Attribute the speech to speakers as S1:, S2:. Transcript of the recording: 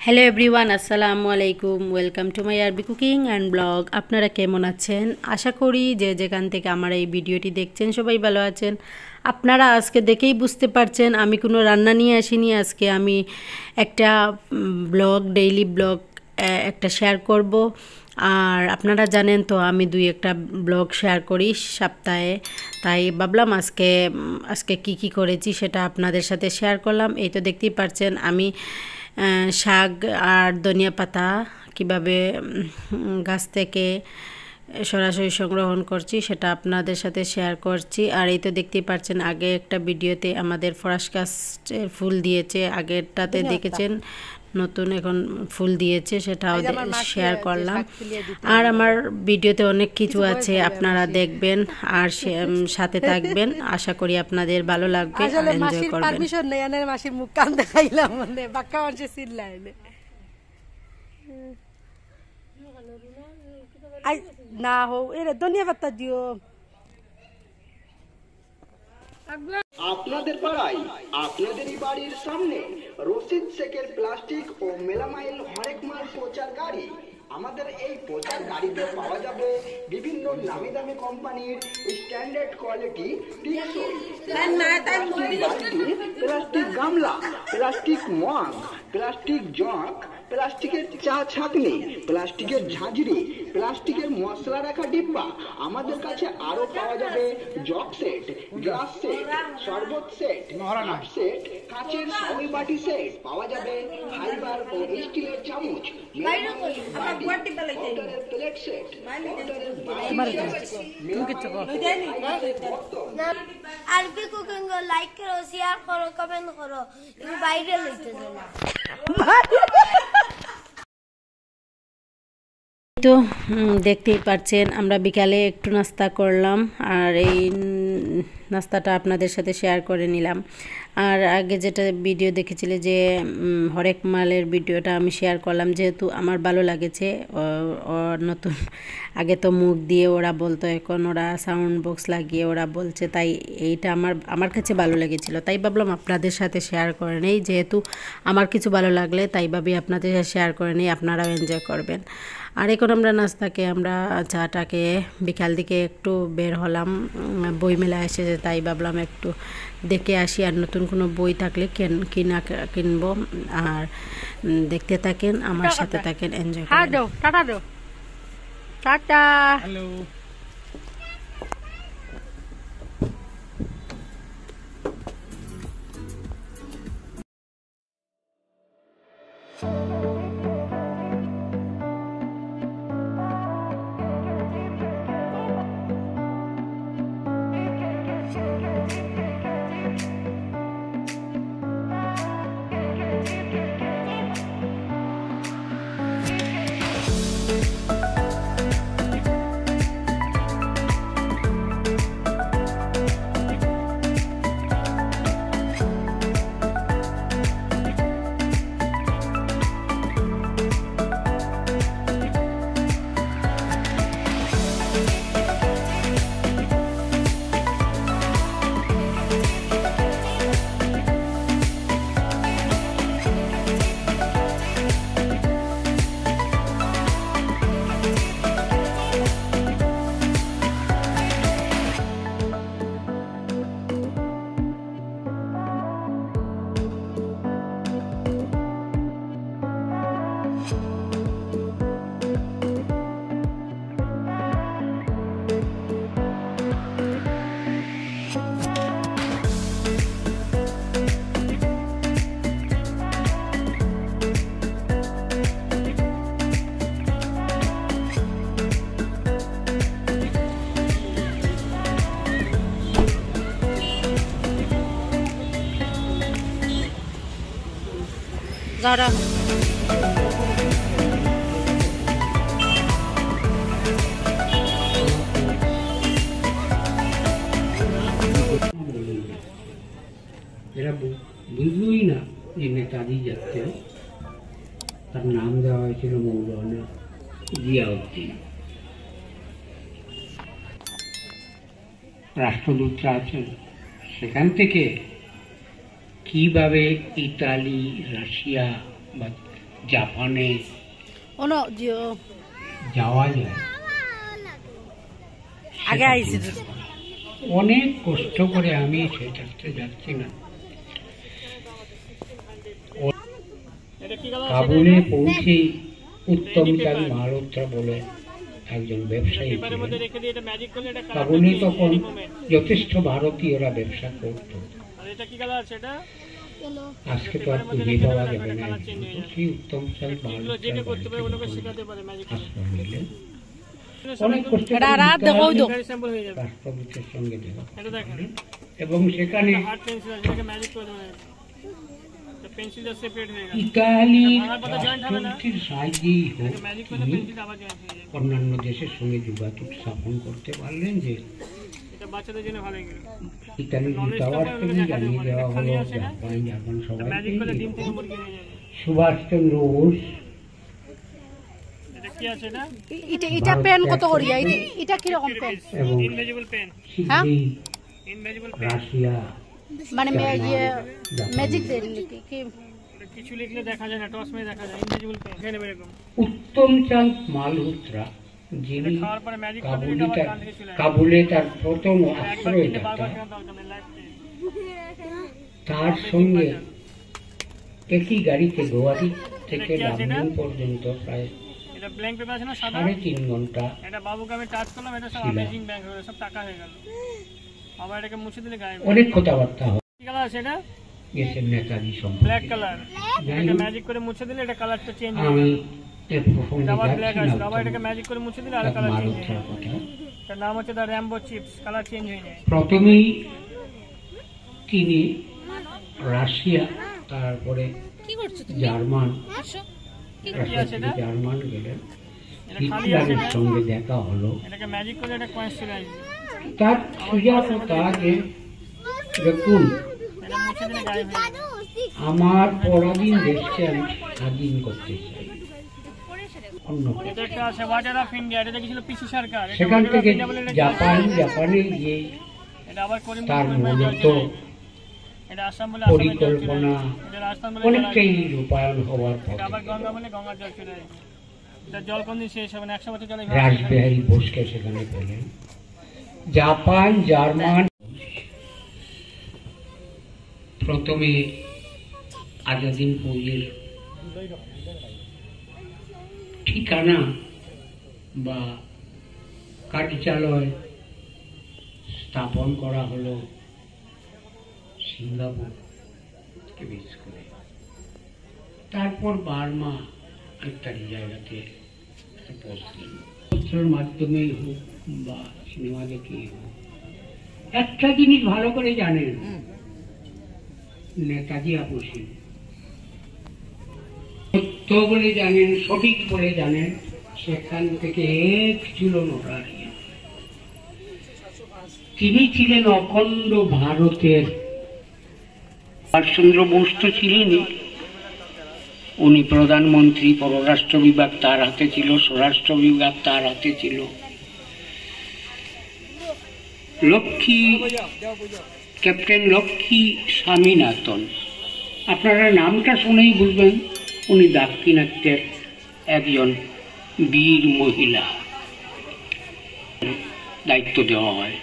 S1: Hello everyone, আসসালামু আলাইকুম। Welcome to my আরবি কুকিং অ্যান্ড ব্লগ। আপনারা কেমন আছেন? আশা করি যে যেখান থেকে আমার এই ভিডিওটি দেখছেন সবাই ভালো আছেন। আপনারা আজকে দেখেই বুঝতে পারছেন আমি কোনো রান্না নিয়ে আসিনি। আজকে আমি একটা ব্লগ, ডেইলি ব্লগ একটা শেয়ার করব। আর আপনারা জানেন তো আমি একটা ব্লগ শেয়ার করি সপ্তাহে, তাই ভাবলাম আজকে কি করেছি সেটা আপনাদের সাথে শেয়ার করলাম। এই তো দেখতেই পাচ্ছেন আমি শাক আর ধনিয়া পাতা কীভাবে গাছ থেকে সরাসরি সংগ্রহণ করছি সেটা আপনাদের সাথে শেয়ার করছি। আর এই তো দেখতেই পাচ্ছেন আগে একটা ভিডিওতে আমাদের ফরাস গাছের ফুল দিয়েছে, আগেরটাতে দেখেছেন নতুন এখন ফুল দিয়েছে, সেটাও শেয়ার করলাম। আর আমার ভিডিওতে অনেক কিছু আছে, আপনারা দেখবেন আর সাথে থাকবেন। আশা করি আপনাদের ভালো লাগবে, এনজয় করবেন।
S2: পারমিশন নেই আনের মাসির মুখ কান দেখাইলাম মানে বাক্কা মানুষে চিল্লায় না হো এরে ধনিয়া পাতা দিও।
S3: আপনাদের পাড়ায় আপনাদেরই বাড়ির সামনে রশিদ শেখের প্লাস্টিক ও মেলামাইল হরেক মাল প্রচার গাড়ি। আমাদের এই প্রচার গাড়িতে পাওয়া যাবে বিভিন্ন নামি দামি কোম্পানির স্ট্যান্ডার্ড কোয়ালিটি প্লাস্টিক গামলা, প্লাস্টিক মগ, প্লাস্টিক জগ, প্লাস্টিকের চা ছাঁকনি, প্লাস্টিকের ঝাঁঝরি, প্লাস্টিকের মশলা রাখা ডিব্বা। আমাদের কাছে আরো পাওয়া যাবে জগ সেট, গ্লাস সেট, শরবত সেট, কাপ সেট, কাচের সাউল বাটি সেট পাওয়া যাবে, ফাইবার ও স্টিলের চামচ, প্লেট সেট,
S4: আরবি কুকিং লাইক করো, শেয়ার করো, কমেন্ট করো, বাইরে লইতে যাও।
S1: তো দেখতেই পাচ্ছেন আমরা বিকালে একটু নাস্তা করলাম, আর এই নাস্তাটা আপনাদের সাথে শেয়ার করে নিলাম। আর আগে যেটা ভিডিও দেখেছিলে যে হরেক মালের ভিডিওটা আমি শেয়ার করলাম, যেহেতু আমার ভালো লাগেছে। নতুন আগে তো মুখ দিয়ে ওরা বলতো, এখন ওরা সাউন্ড বক্স লাগিয়ে ওরা বলছে, তাই এইটা আমার কাছে ভালো লেগেছিল, তাই ভাবলাম আপনাদের সাথে শেয়ার করে নেই। যেহেতু আমার কিছু ভালো লাগলে তাই ভাবি আপনাদের সাথে শেয়ার করে নেই, আপনারাও এনজয় করবেন। আর এখন আমরা নাস্তাকে চাটাকে বিকাল দিকে একটু বের হলাম, বই মেলা এসেছে, তাই ভাবলাম একটু দেখে আসি, আর নতুন কোনো বই থাকলে কিনবো। আর দেখতে থাকেন, আমার সাথে থাকেন, এনজয় করুন।
S2: টাটা।
S5: হ্যালো।
S2: যারা
S5: এরা বুঝলই না যে নেতাজি যাচ্ছেন, তার নাম দেওয়া হয়েছিল মৌলানা জিয়াউদ্দিন। রাষ্ট্রদূতরা আছেন, সেখান থেকে কিভাবে ইতালি, রাশিয়া বা জাপানে
S2: যে
S5: যাওয়া যায়।
S2: আগে আইছি
S5: অনেক কষ্ট করে আমি সেটাতে যাচ্ছি না। কাবুলে পৌঁছে উত্তম চাঁদ মালহোত্রা বলে একজন ব্যবসায়ী ছিলেন। কাবুলে তখন যথেষ্ট ভারতীয়রা ব্যবসা করত। আজকে তো আর খুঁজে পাওয়া যাবে না। সেই উত্তম চাঁদ আশ্রয় নিলেন। অনেক কষ্ট রাষ্ট্রদূতের সঙ্গে দেখা করলেন এবং সেখানে ইতালির রাষ্ট্রদূতের সাহায্যেই হোক তিনি অন্যান্য দেশের সঙ্গে যোগাযোগ স্থাপন করতে পারলেন যে ইতালির দূতাবাসকে জানিয়ে দেওয়া হলো জাপান সবাইকে সুভাষচন্দ্র বোস
S2: এটা পেন কত করিয়া এটা কি রকম পেন
S5: এবং রাশিয়া
S2: মানে ম্যাজিক দেন কি
S6: কিছু লিখলে দেখা যায় না, টস মে দেখা যায় ইনভিজিবল পেন এখানে এরকম।
S5: উত্তম চাঁদ মালহোত্রা যিনি কাবুলে তার প্রথম আশ্রয়দাতা, তার সঙ্গে একই গাড়িতে গুয়াহাটি থেকে লামডিং পর্যন্ত প্রায় 3.5 ঘন্টা
S6: এটা বাবুকে আমি টাচ করলাম, এটা সব অ্যামেজিং ব্যাংক হয়ে সব টাকা হয়ে গেল। আবার এটাকে মুছে দিলে গায়েব।
S5: অনেক কথাবার্তা হয়।
S6: কি কালার আছে এটা?
S5: গেছেন নেতাজি সম্পর্কে
S6: ব্ল্যাক কালার। এটা ম্যাজিক করে মুছে দিলে এটা কালারটা চেঞ্জ হয়ে
S5: আমি
S6: যাবে। আবার ব্ল্যাক আসবে, আবার এটাকে ম্যাজিক করে মুছে দিলে আর কালার চেঞ্জ হয়ে যাবে। এটার নাম হচ্ছে দা র্যাম্বো চিপস, কালার চেঞ্জ হয়ে যায়।
S5: প্রথমেই তিনি রাশিয়া, তারপরে জার্মান, জার্মান গেলেন, হিটলারের সঙ্গে দেখা হলো।
S6: এটাকে ম্যাজিক করে এটা কয়েন্স চলে আসবে।
S5: তার সোজা কথা যে দেখুন আমার পরাধীন দেশকে আমি স্বাধীন করতে চাই। সেখান থেকে জাপানে গিয়ে তার মূলত পরিকল্পনা অনেকটাই রূপায়ণ হওয়ার পর রাসবিহারী বোসকে সেখানে পেলেন। জাপান, জার্মান প্রথমে আজাদিন ফৌজের ঠিকানা বা কার্যালয় স্থাপন করা হলো সিঙ্গাপুরকে বেস করে। তারপর বার্মা ইত্যাদি জায়গাতে পৌঁছলেন। মাধ্যমেই হোক বা সিনেমা দেখেই হোক, একটা জিনিস ভালো করে জানেন, নেতাজি আপসী সত্য বলে জানেন, সঠিক বলে জানেন, সেখান থেকে এক চুলো নড়াড়ি। তিনি ছিলেন অখণ্ড ভারতের। সুভাষচন্দ্র বোস তো ছিলেনই, উনি প্রধানমন্ত্রী, পররাষ্ট্র বিভাগ তার হাতে ছিল, স্বরাষ্ট্র বিভাগ তার হাতে ছিল। ক্যাপ্টেন লক্ষ্মী স্বামীনাথন, আপনারা নামটা শুনেই বুঝবেন উনি দাক্ষিণাত্যের একজন বীর মহিলা। দায়িত্ব দেওয়া হয়।